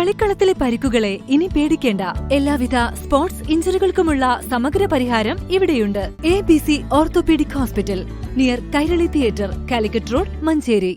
കളിക്കളത്തിലെ പരിക്കുകളെ ഇനി പേടിക്കേണ്ട. എല്ലാവിധ സ്പോർട്സ് ഇഞ്ചുറികൾക്കുമുള്ള സമഗ്ര പരിഹാരം ഇവിടെയുണ്ട്. ABC orthopaedic hospital, near Kairali theatre, Calicut road, Manjeri.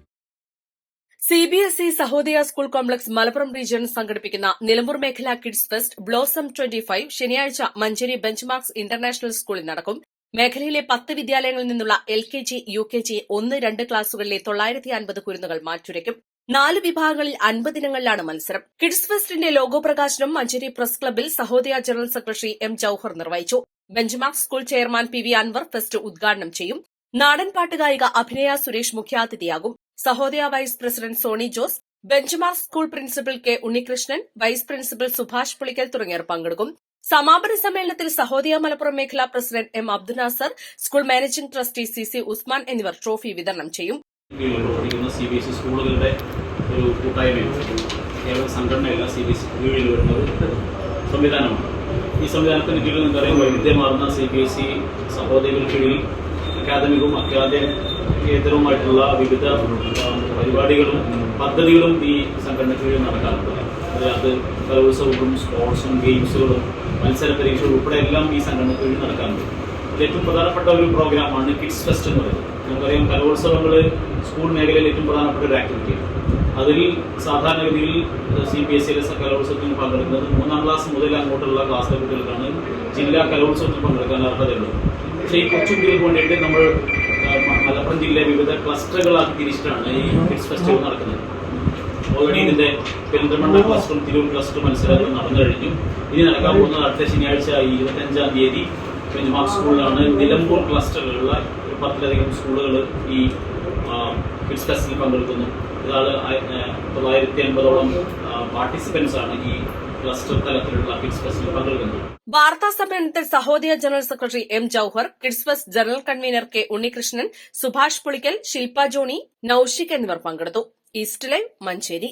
CBSE Sahodaya school complex Malappuram region സംഘടിപ്പിക്കുന്ന നിലമ്പൂർ മേഖല കിഡ്സ് ഫെസ്റ്റ് ബ്ലോസം 25 ശനിയാഴ്ച മഞ്ചേരി ബെഞ്ച്മാർക്സ് ഇന്റർനാഷണൽ സ്കൂളിൽ നടക്കും. മേഖലയിലെ 10 വിദ്യാലയങ്ങളിൽ നിന്നുള്ള LKG, UKG 1-2 ക്ലാസുകളിലെ 950 കുരുന്നുകൾ മാറ്റുരയ്ക്കും. 4 വിഭാഗങ്ങളിൽ 50 ഇനങ്ങളിലാണ് മത്സരം. കിഡ്സ് ഫെസ്റ്റിന്റെ ലോഗോ പ്രകാശനം മഞ്ചേരി പ്രസ് ക്ലബ്ബിൽ Sahodaya general secretary M. Jouhar നിർവഹിച്ചു. Benchmark school chairman PV Anwar fest ഉദ്ഘാടനം ചെയ്യും. നാടൻ പാട്ടുഗായിക അഭിനയ സുരേഷ് മുഖ്യാതിഥിയാകും. Sahodaya vice president Sony Jose, benchmark school principal K. Unnikrishnan, vice principal Subhash Pulickal തുടങ്ങിയവർ പങ്കെടുക്കും. സമാപന സമ്മേളനത്തിൽ സഹോദയ മലപ്പുറം മേഖല president M. Abdul Nasar, school managing trustee CC Usman എന്നിവർ ട്രോഫി വിതരണം ചെയ്യും. CBSE സ്കൂളുകളുടെ ഒരു കൂട്ടായ്മയാണ്, കേവല സംഘടനയല്ല. CBSE കീഴിൽ വരുന്ന ഒരു സംവിധാനമാണ്. ഈ സംവിധാനത്തിന് കീഴിൽ നിന്നറിയാൻ വൈവിധ്യമാർന്ന CBSE സഹോദരികൾ കീഴിൽ അക്കാദമികവും അക്കാദമികേതരവുമായിട്ടുള്ള വിവിധ പരിപാടികളും പദ്ധതികളും ഈ സംഘടന കീഴിൽ നടക്കാറുണ്ട്. അതിനകത്ത് കലോത്സവങ്ങളും സ്പോർട്സും ഗെയിംസുകളും മത്സര പരീക്ഷകളും ഉൾപ്പെടെ എല്ലാം ഈ സംഘടന കീഴിൽ നടക്കാറുണ്ട്. ഏറ്റവും പ്രധാനപ്പെട്ട ഒരു പ്രോഗ്രാമാണ് കിഡ്സ് ഫെസ്റ്റ് എന്ന് പറയുന്നത്. നമുക്കറിയാം, കലോത്സവങ്ങൾ സ്കൂൾ മേഖലയിൽ ഏറ്റവും പ്രധാനപ്പെട്ട ഒരു ആക്ടിവിറ്റിയാണ്. അതിൽ സാധാരണഗതിയിൽ CBSE കലോത്സവത്തിന് പങ്കെടുക്കുന്നത് 3ാം ക്ലാസ് മുതൽ അങ്ങോട്ടുള്ള ക്ലാസ്സിലെ കുട്ടികൾക്കാണ് ജില്ലാ കലോത്സവത്തിൽ പങ്കെടുക്കാൻ അർഹതയുള്ളത്. പക്ഷേ ഈ കൊച്ചുകുട്ടികൾക്ക് വേണ്ടിയിട്ട് നമ്മൾ മലപ്പുറം ജില്ലയെ വിവിധ ക്ലസ്റ്ററുകളാക്കി തിരിച്ചിട്ടാണ് ഈ കിഡ്സ് ഫെസ്റ്റിവൽ നടക്കുന്നത്. ഓൾറെഡി ഇതിന്റെ പെരിന്തൽമണ്ണ ക്ലസ്റ്ററും തിരൂർ ക്ലസ്റ്റർ മത്സരങ്ങൾ നടന്നു കഴിഞ്ഞു. ഇനി നടക്കാൻ പോകുന്നത് അടുത്ത ശനിയാഴ്ച 25-ാം തീയതി ബെഞ്ച്മാർക്ക് സ്കൂളിലാണ്. നിലമ്പൂർ ക്ലസ്റ്ററിലുള്ള 10ലധികം സ്കൂളുകൾ ഈ കിഡ്സ് ഫെസ്റ്റിൽ പങ്കെടുക്കുന്നു. ഇതാണ് 950ഓളം പാർട്ടിസിപ്പൻസ് ആണ് ഈ ക്ലസ്റ്റർ തലത്തിലുള്ള കിഡ്സ് ഫെസ്റ്റിൽ പങ്കെടുക്കുന്നത്. വാർത്താ സമ്മേളനത്തിൽ Sahodaya general secretary M. Jouhar, kids fest general convener K. Unnikrishnan, Subhash Pulickal, Shilpa Johny, Naushik എന്നിവർ പങ്കെടുത്തു. East Live, Manjeri.